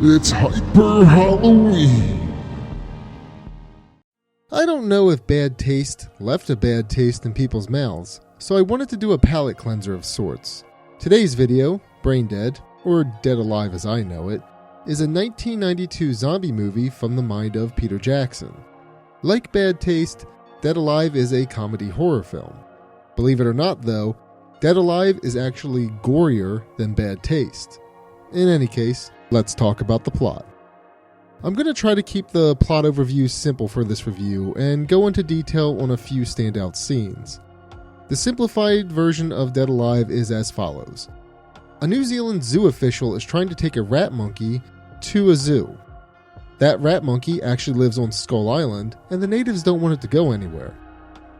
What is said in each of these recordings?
It's Hyper Halloween! I don't know if bad taste left a bad taste in people's mouths, so I wanted to do a palate cleanser of sorts. Today's video, Brain Dead, or Dead Alive as I know it, is a 1992 zombie movie from the mind of Peter Jackson. Like Bad Taste, Dead Alive is a comedy horror film. Believe it or not though, Dead Alive is actually gorier than Bad Taste. In any case, let's talk about the plot. I'm going to try to keep the plot overview simple for this review and go into detail on a few standout scenes. The simplified version of Dead Alive is as follows. A New Zealand zoo official is trying to take a rat monkey to a zoo. That rat monkey actually lives on Skull Island, and the natives don't want it to go anywhere.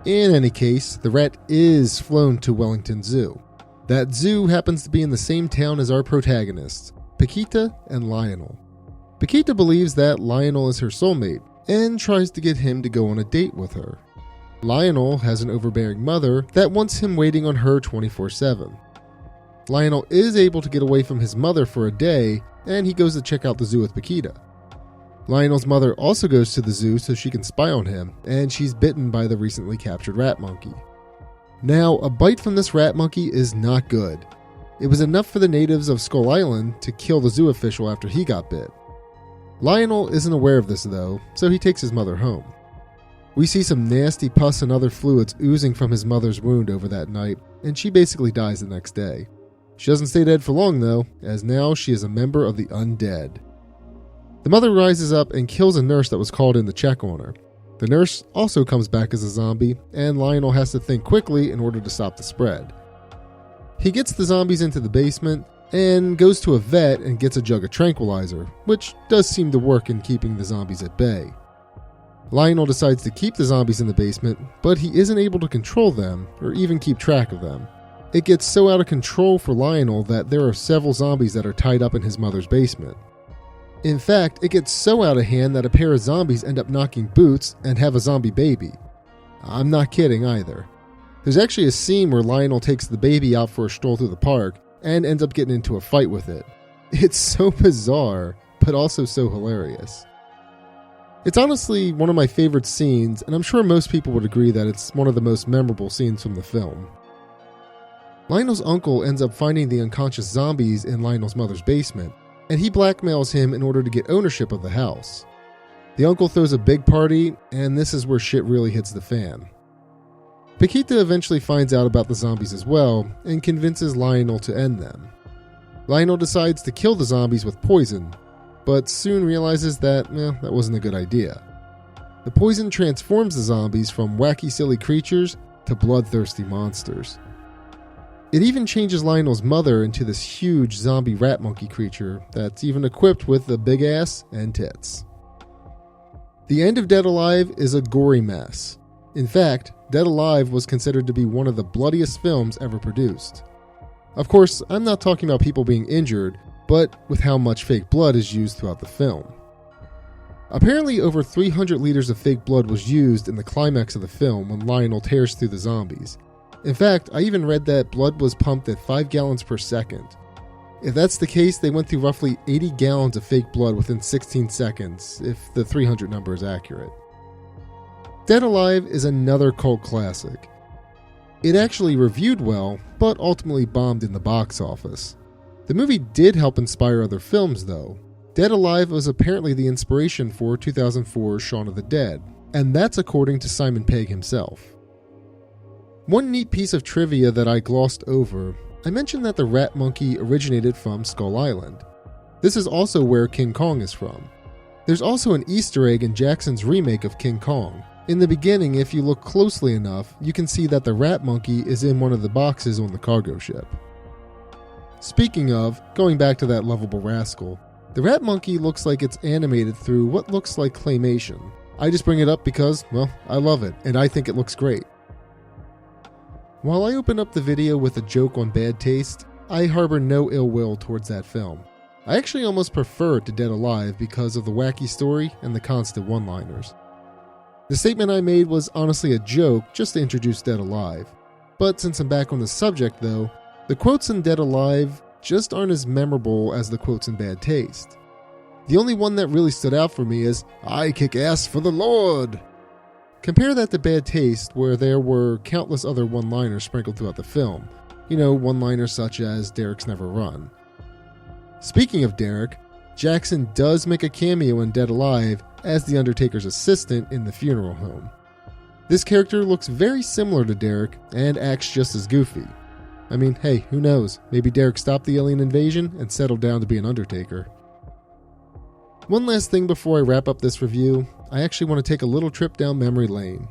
In any case, the rat is flown to Wellington Zoo. That zoo happens to be in the same town as our protagonists, Paquita and Lionel. Paquita believes that Lionel is her soulmate and tries to get him to go on a date with her. Lionel has an overbearing mother that wants him waiting on her 24/7. Lionel is able to get away from his mother for a day, and he goes to check out the zoo with Paquita. Lionel's mother also goes to the zoo so she can spy on him, and she's bitten by the recently captured rat monkey. Now, a bite from this rat monkey is not good. It was enough for the natives of Skull Island to kill the zoo official after he got bit. Lionel isn't aware of this though, so he takes his mother home. We see some nasty pus and other fluids oozing from his mother's wound over that night, and she basically dies the next day. She doesn't stay dead for long though, as now she is a member of the undead. The mother rises up and kills a nurse that was called in to check on her. The nurse also comes back as a zombie, and Lionel has to think quickly in order to stop the spread. He gets the zombies into the basement and goes to a vet and gets a jug of tranquilizer, which does seem to work in keeping the zombies at bay. Lionel decides to keep the zombies in the basement, but he isn't able to control them or even keep track of them. It gets so out of control for Lionel that there are several zombies that are tied up in his mother's basement. In fact, it gets so out of hand that a pair of zombies end up knocking boots and have a zombie baby. I'm not kidding either. There's actually a scene where Lionel takes the baby out for a stroll through the park and ends up getting into a fight with it. It's so bizarre, but also so hilarious. It's honestly one of my favorite scenes, and I'm sure most people would agree that it's one of the most memorable scenes from the film. Lionel's uncle ends up finding the unconscious zombies in Lionel's mother's basement, and he blackmails him in order to get ownership of the house. The uncle throws a big party, and this is where shit really hits the fan. Paquita eventually finds out about the zombies as well, and convinces Lionel to end them. Lionel decides to kill the zombies with poison, but soon realizes that wasn't a good idea. The poison transforms the zombies from wacky silly creatures to bloodthirsty monsters. It even changes Lionel's mother into this huge zombie rat monkey creature that's even equipped with a big ass and tits. The end of Dead Alive is a gory mess. In fact, Dead Alive was considered to be one of the bloodiest films ever produced. Of course, I'm not talking about people being injured, but with how much fake blood is used throughout the film. Apparently over 300 liters of fake blood was used in the climax of the film when Lionel tears through the zombies. In fact, I even read that blood was pumped at 5 gallons per second. If that's the case, they went through roughly 80 gallons of fake blood within 16 seconds, if the 300 number is accurate. Dead Alive is another cult classic. It actually reviewed well, but ultimately bombed in the box office. The movie did help inspire other films though. Dead Alive was apparently the inspiration for 2004's Shaun of the Dead, and that's according to Simon Pegg himself. One neat piece of trivia that I glossed over, I mentioned that the rat monkey originated from Skull Island. This is also where King Kong is from. There's also an Easter egg in Jackson's remake of King Kong. In the beginning, if you look closely enough, you can see that the rat monkey is in one of the boxes on the cargo ship. Speaking of, going back to that lovable rascal, the rat monkey looks like it's animated through what looks like claymation. I just bring it up because, I love it, and I think it looks great. While I open up the video with a joke on Bad Taste, I harbor no ill will towards that film. I actually almost prefer it to Dead Alive because of the wacky story and the constant one-liners. The statement I made was honestly a joke just to introduce Dead Alive. But since I'm back on the subject though, the quotes in Dead Alive just aren't as memorable as the quotes in Bad Taste. The only one that really stood out for me is, "I kick ass for the Lord." Compare that to Bad Taste, where there were countless other one-liners sprinkled throughout the film. One-liners such as Derek's never run. Speaking of Derek, Jackson does make a cameo in Dead Alive as the Undertaker's assistant in the funeral home. This character looks very similar to Derek and acts just as goofy. I mean, hey, who knows? Maybe Derek stopped the alien invasion and settled down to be an Undertaker. One last thing before I wrap up this review, I actually want to take a little trip down memory lane.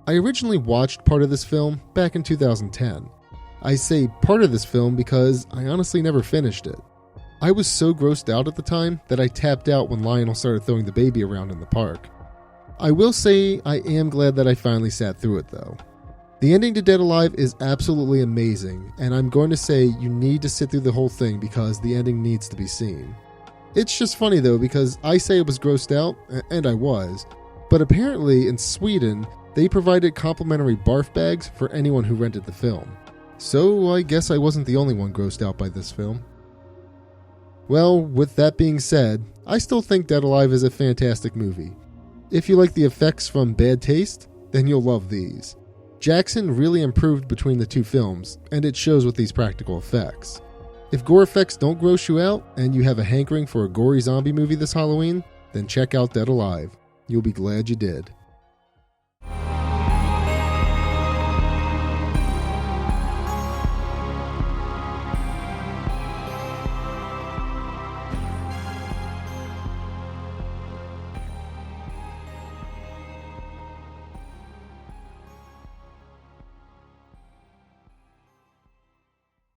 I originally watched part of this film back in 2010. I say part of this film because I honestly never finished it. I was so grossed out at the time that I tapped out when Lionel started throwing the baby around in the park. I will say I am glad that I finally sat through it though. The ending to Dead Alive is absolutely amazing, and I'm going to say you need to sit through the whole thing because the ending needs to be seen. It's just funny though because I say I was grossed out, and I was, but apparently in Sweden they provided complimentary barf bags for anyone who rented the film. So I guess I wasn't the only one grossed out by this film. Well, with that being said, I still think Dead Alive is a fantastic movie. If you like the effects from Bad Taste, then you'll love these. Jackson really improved between the two films, and it shows with these practical effects. If gore effects don't gross you out, and you have a hankering for a gory zombie movie this Halloween, then check out Dead Alive. You'll be glad you did.